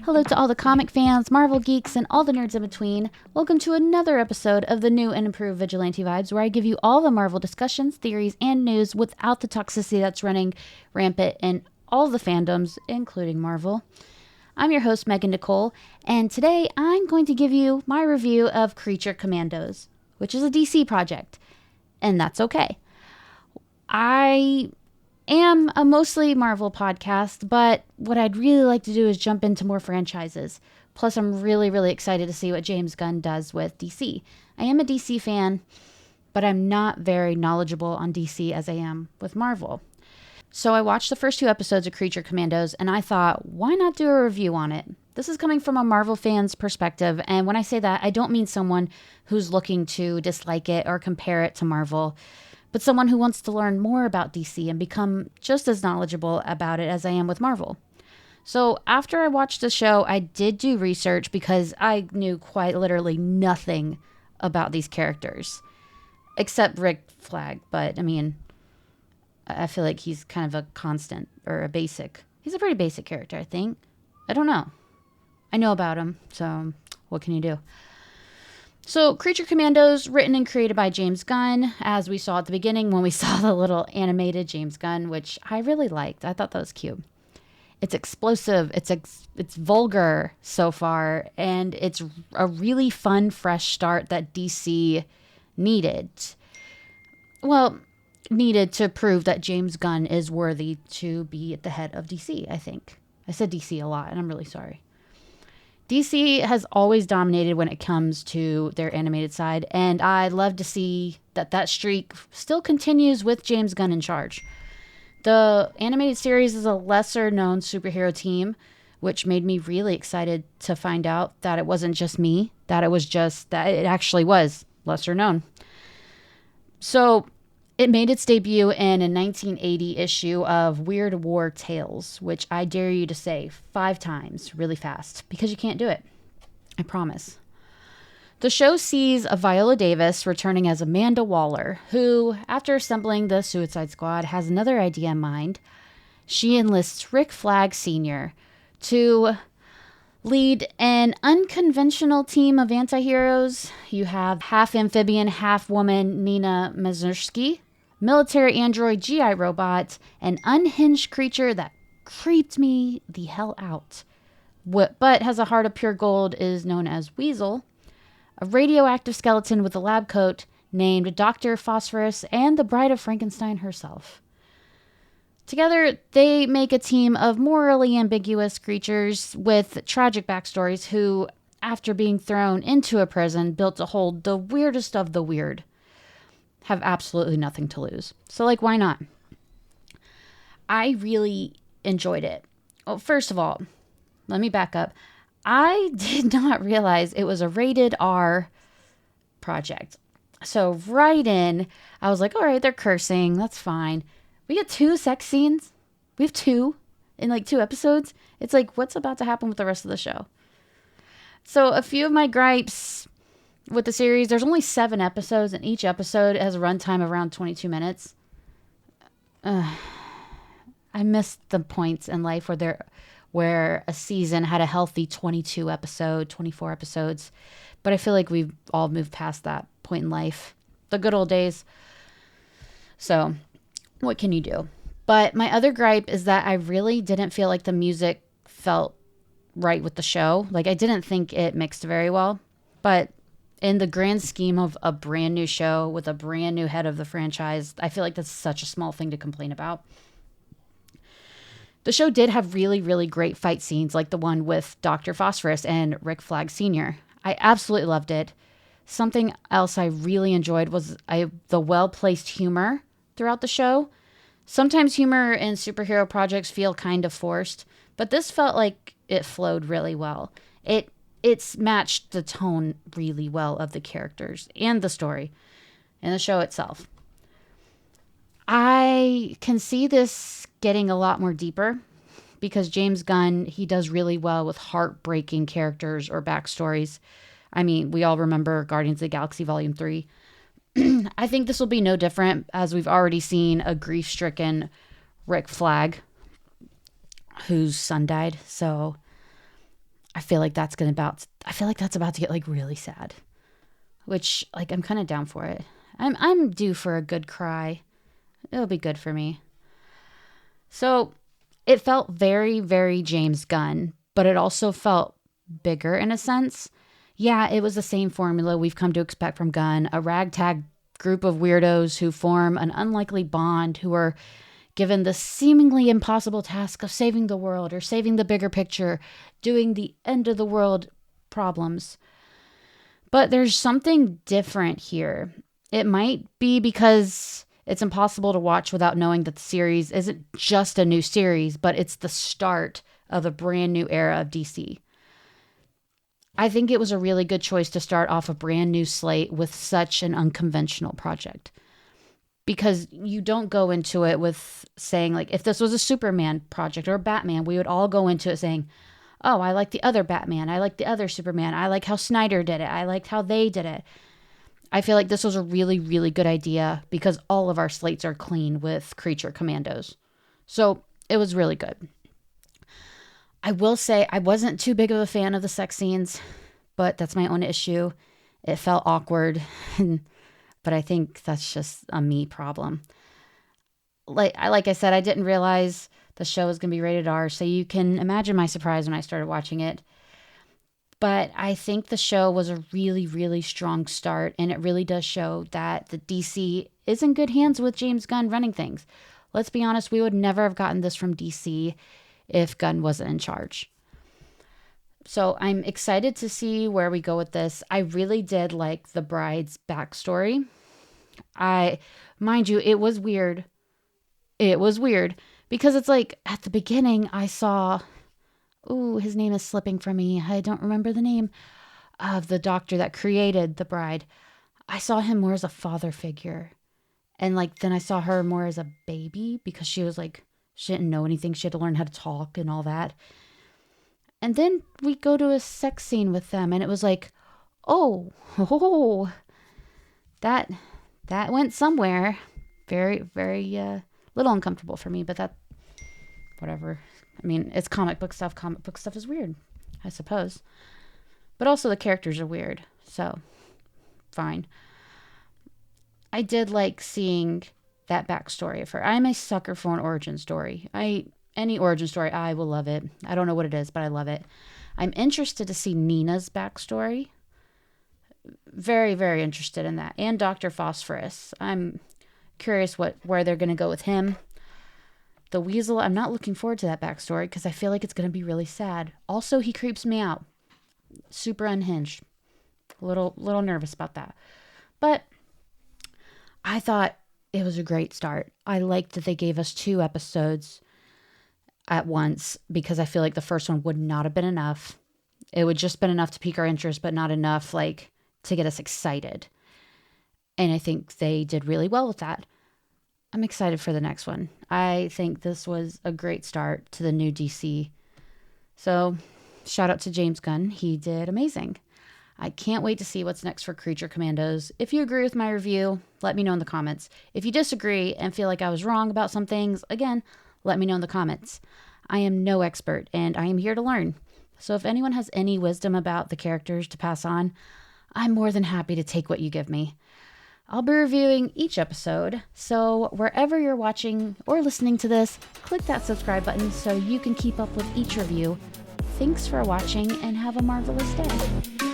Hello to all the comic fans, Marvel geeks, and all the nerds in between. Welcome to another episode of the new and improved Vigilante Vibes, where I give you all the Marvel discussions, theories, and news without the toxicity that's running rampant in all the fandoms, including Marvel. I'm your host, Megan Nicole, and today I'm going to give you my review of Creature Commandos, which is a DC project, and that's okay. I am a mostly Marvel podcast, but what I'd really like to do is jump into more franchises. Plus, I'm really excited to see what James Gunn does with DC. I am a DC fan, but I'm not very knowledgeable on DC as I am with Marvel. So I watched the first 2 episodes of Creature Commandos, and I thought, why not do a review on it? This is coming from a Marvel fan's perspective, and when I say that, I don't mean someone who's looking to dislike it or compare it to Marvel, but someone who wants to learn more about DC and become just as knowledgeable about it as I am with Marvel. So after I watched the show, I did do research because I knew quite literally nothing about these characters, except Rick Flag. But I mean, I feel like he's kind of a constant or a basic. He's a pretty basic character, I think. I don't know. I know about him, so what can you do? So, Creature Commandos, written and created by James Gunn, as we saw at the beginning when we saw the little animated James Gunn, which I really liked. I thought that was cute. It's explosive, it's vulgar so far, and it's a really fun, fresh start that DC needed. Well, needed to prove that James Gunn is worthy to be at the head of DC, I think. I said DC a lot, and I'm really sorry. DC has always dominated when it comes to their animated side, and I love to see that streak still continues with James Gunn in charge. The animated series is a lesser-known superhero team, which made me really excited to find out that it wasn't just me, that it actually was lesser-known. So it made its debut in a 1980 issue of Weird War Tales, which I dare you to say 5 times really fast, because you can't do it. I promise. The show sees Viola Davis returning as Amanda Waller, who, after assembling the Suicide Squad, has another idea in mind. She enlists Rick Flag Sr. to lead an unconventional team of anti-heroes. You have half-amphibian, half-woman Nina Mazursky, military android GI robot, an unhinged creature that creeped me the hell out, but has a heart of pure gold, is known as Weasel, a radioactive skeleton with a lab coat named Dr. Phosphorus, and the Bride of Frankenstein herself. Together, they make a team of morally ambiguous creatures with tragic backstories who, after being thrown into a prison built to hold the weirdest of the weird, have absolutely nothing to lose. So, why not? I really enjoyed it. Well, first of all, let me back up. I did not realize it was a rated R project. So, right in, I was like, all right, they're cursing. That's fine. We get 2 sex scenes. We have 2 in 2 episodes. It's what's about to happen with the rest of the show? So a few of my gripes with the series, there's only 7 episodes, and each episode has a runtime of around 22 minutes. I missed the points in life where a season had a healthy 24 episodes. But I feel like we've all moved past that point in life. The good old days. So what can you do? But my other gripe is that I really didn't feel like the music felt right with the show. I didn't think it mixed very well. But in the grand scheme of a brand new show with a brand new head of the franchise, I feel like that's such a small thing to complain about. The show did have really great fight scenes, like the one with Dr. Phosphorus and Rick Flag Sr. I absolutely loved it. Something else I really enjoyed was the well-placed humor throughout the show. Sometimes humor in superhero projects feel kind of forced, but this felt like it flowed really well. It's matched the tone really well of the characters and the story and the show itself. I can see this getting a lot more deeper because James Gunn, he does really well with heartbreaking characters or backstories. I mean, we all remember Guardians of the Galaxy Volume 3. I think this will be no different, as we've already seen a grief-stricken Rick Flag whose son died. So I feel like that's about to get like really sad, which like I'm kind of down for it. I'm due for a good cry. It'll be good for me. So it felt very, very James Gunn, but it also felt bigger in a sense. Yeah, it was the same formula we've come to expect from Gunn, a ragtag group of weirdos who form an unlikely bond, who are given the seemingly impossible task of saving the world or saving the bigger picture, doing the end of the world problems. But there's something different here. It might be because it's impossible to watch without knowing that the series isn't just a new series, but it's the start of a brand new era of DC. I think it was a really good choice to start off a brand new slate with such an unconventional project. Because you don't go into it with saying, like, if this was a Superman project or a Batman, we would all go into it saying, oh, I like the other Batman. I like the other Superman. I like how Snyder did it. I liked how they did it. I feel like this was a really, really good idea because all of our slates are clean with Creature Commandos. So it was really good. I will say I wasn't too big of a fan of the sex scenes, but that's my own issue. It felt awkward, but I think that's just a me problem. Like I said, I didn't realize the show was going to be rated R, so you can imagine my surprise when I started watching it. But I think the show was a really, really strong start, and it really does show that the DC is in good hands with James Gunn running things. Let's be honest, we would never have gotten this from DC if Gunn wasn't in charge. So I'm excited to see where we go with this. I really did like the bride's backstory. Mind you, it was weird. It was weird because it's like at the beginning I saw, his name is slipping from me. I don't remember the name of the doctor that created the bride. I saw him more as a father figure. And like, then I saw her more as a baby because she was like, she didn't know anything. She had to learn how to talk and all that. And then we go to a sex scene with them and it was like, that went somewhere. Very, very little uncomfortable for me, but that, whatever. I mean, it's comic book stuff. Comic book stuff is weird, I suppose. But also the characters are weird, so fine. I did like seeing that backstory of her. I'm a sucker for an origin story. Any origin story, I will love it. I don't know what it is, but I love it. I'm interested to see Nina's backstory. Very, very interested in that. And Dr. Phosphorus. I'm curious where they're going to go with him. The Weasel, I'm not looking forward to that backstory because I feel like it's going to be really sad. Also, he creeps me out. Super unhinged. A little nervous about that. But I thought it was a great start. I liked that they gave us 2 episodes at once because I feel like the first one would not have been enough. It would just been enough to pique our interest, but not enough like to get us excited. And I think they did really well with that. I'm excited for the next one. I think this was a great start to the new DC. So shout out to James Gunn. He did amazing. I can't wait to see what's next for Creature Commandos. If you agree with my review, let me know in the comments. If you disagree and feel like I was wrong about some things, again, let me know in the comments. I am no expert and I am here to learn. So if anyone has any wisdom about the characters to pass on, I'm more than happy to take what you give me. I'll be reviewing each episode, so wherever you're watching or listening to this, click that subscribe button so you can keep up with each review. Thanks for watching and have a marvelous day.